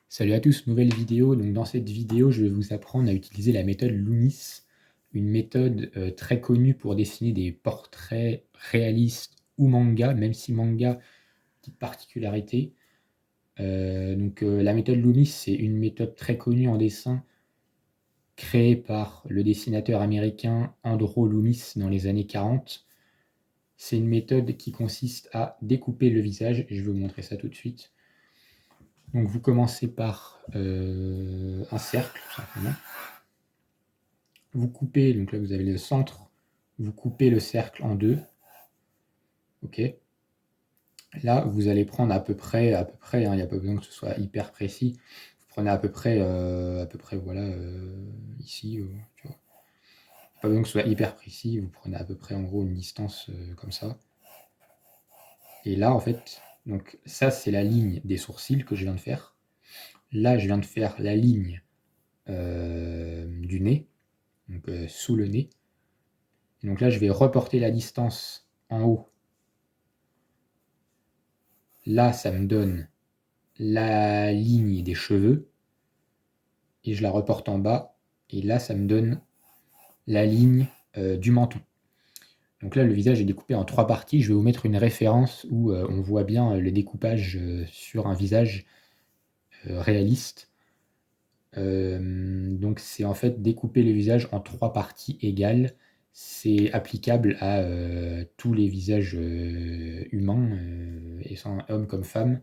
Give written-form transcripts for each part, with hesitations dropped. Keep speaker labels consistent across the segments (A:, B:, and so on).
A: Salut à tous, nouvelle vidéo. Donc dans cette vidéo, je vais vous apprendre à utiliser la méthode Loomis, une méthode très connue pour dessiner des portraits réalistes ou manga, même si manga, petite particularité. La méthode Loomis, c'est une méthode très connue en dessin, créée par le dessinateur américain Andrew Loomis dans les années 40. C'est une méthode qui consiste à découper le visage, et je vais vous montrer ça tout de suite. Donc vous commencez par un cercle, tout simplement. Vous coupez, donc là vous avez le centre, vous coupez le cercle en deux. Ok. Là, vous allez prendre à peu près, hein, il n'y a pas besoin que ce soit hyper précis. Vous prenez à peu près voilà, ici, tu vois. Pas besoin que ce soit hyper précis, vous prenez à peu près en gros une distance comme ça. Et là, en fait, donc ça c'est la ligne des sourcils que je viens de faire. Là, je viens de faire la ligne du nez, donc sous le nez. Et donc là, je vais reporter la distance en haut. Là, ça me donne la ligne des cheveux. Et je la reporte en bas. Et là, ça me donne la ligne du menton. Donc là, le visage est découpé en 3 parties. Je vais vous mettre une référence où on voit bien le découpage sur un visage réaliste. Donc c'est en fait découper le visage en 3 parties égales. C'est applicable à tous les visages humains, et sans hommes comme femmes.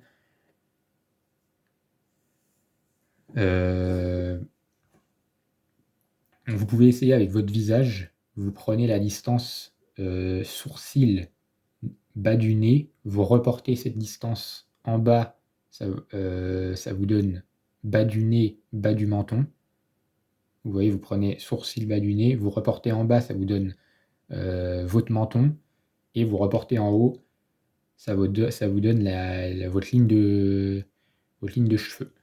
A: Vous pouvez essayer avec votre visage. Vous prenez la distance sourcil, bas du nez. Vous reportez cette distance en bas. Ça vous donne bas du nez, bas du menton. Vous voyez, vous prenez sourcil, bas du nez. Vous reportez en bas, ça vous donne votre menton. Et vous reportez en haut, ça vous donne votre ligne de cheveux.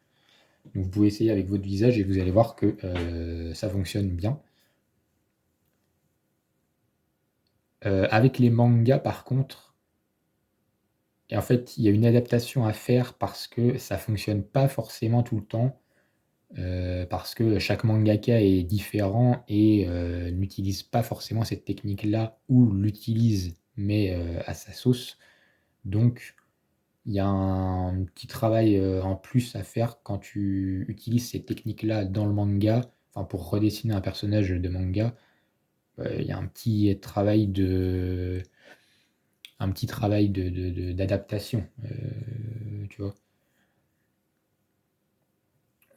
A: Donc vous pouvez essayer avec votre visage et vous allez voir que ça fonctionne bien. Avec les mangas, par contre, et en fait, il y a une adaptation à faire parce que ça fonctionne pas forcément tout le temps, parce que chaque mangaka est différent et n'utilise pas forcément cette technique-là ou l'utilise, mais à sa sauce. Donc il y a un petit travail, en plus à faire quand tu utilises ces techniques-là dans le manga, enfin pour redessiner un personnage de manga. Il y a un petit travail d'adaptation, tu vois.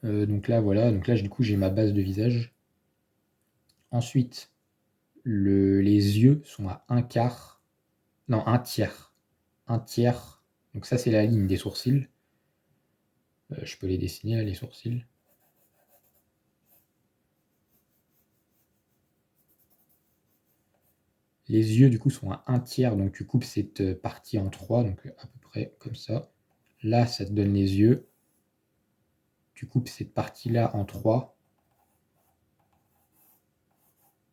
A: Donc là, voilà, donc là, du coup, j'ai ma base de visage. Ensuite, les yeux sont à un quart, non, un tiers. Un tiers, donc ça, c'est la ligne des sourcils. Je peux les dessiner, là, les sourcils. Les yeux, du coup, sont à un tiers, donc tu coupes cette partie en 3, donc à peu près comme ça. Là, ça te donne les yeux. Tu coupes cette partie-là en 3.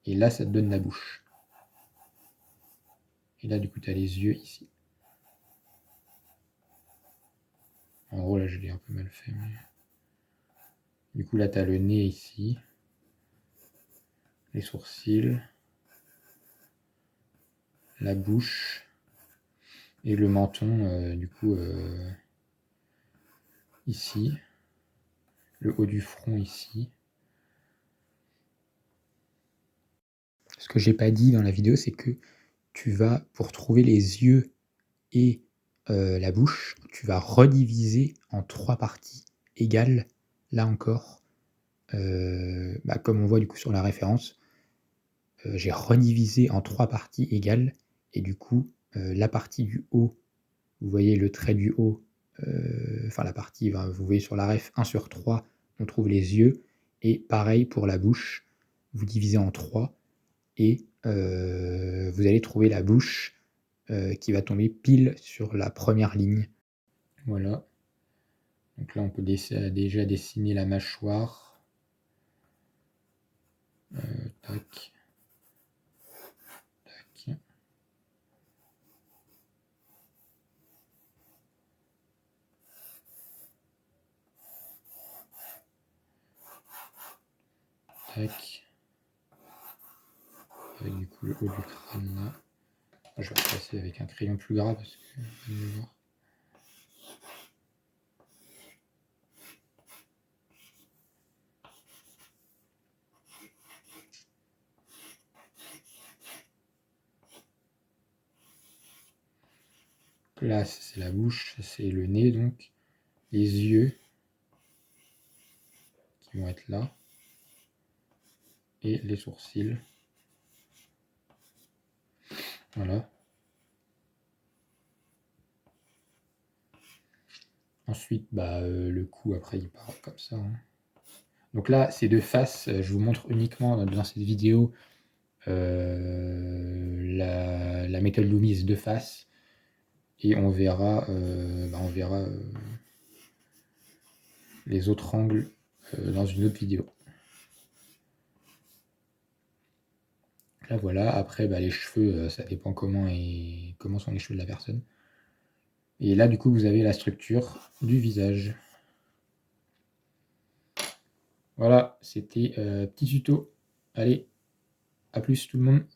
A: Et là, ça te donne la bouche. Et là, du coup, tu as les yeux ici. En gros, là, je l'ai un peu mal fait. Mais... Du coup, là, tu as le nez ici. Les sourcils. La bouche. Et le menton, du coup, ici. Le haut du front ici. Ce que j'ai pas dit dans la vidéo, c'est que tu vas, pour trouver les yeux et la bouche, tu vas rediviser en 3 parties égales. Là encore, comme on voit du coup sur la référence, j'ai redivisé en 3 parties égales. Et du coup, la partie du haut, vous voyez le trait du haut, enfin la partie, vous voyez sur la ref 1/3, on trouve les yeux. Et pareil pour la bouche, vous divisez en 3 et vous allez trouver la bouche qui va tomber pile sur la première ligne. Voilà. Donc là, on peut déjà dessiner la mâchoire. Tac. Tac. Tac. Avec du coup le haut du crâne là. Je vais repasser avec un crayon plus gras parce que je vais voir. Là, c'est la bouche, c'est le nez donc. Les yeux qui vont être là. Et les sourcils. Voilà. Ensuite, le cou, après, il part comme ça. Hein. Donc là, c'est de face. Je vous montre uniquement dans cette vidéo la méthode Loomis de face. Et on verra, les autres angles dans une autre vidéo. Là, voilà. Après, les cheveux, ça dépend comment sont les cheveux de la personne. Et là, du coup, vous avez la structure du visage. Voilà, c'était petit tuto. Allez, à plus tout le monde.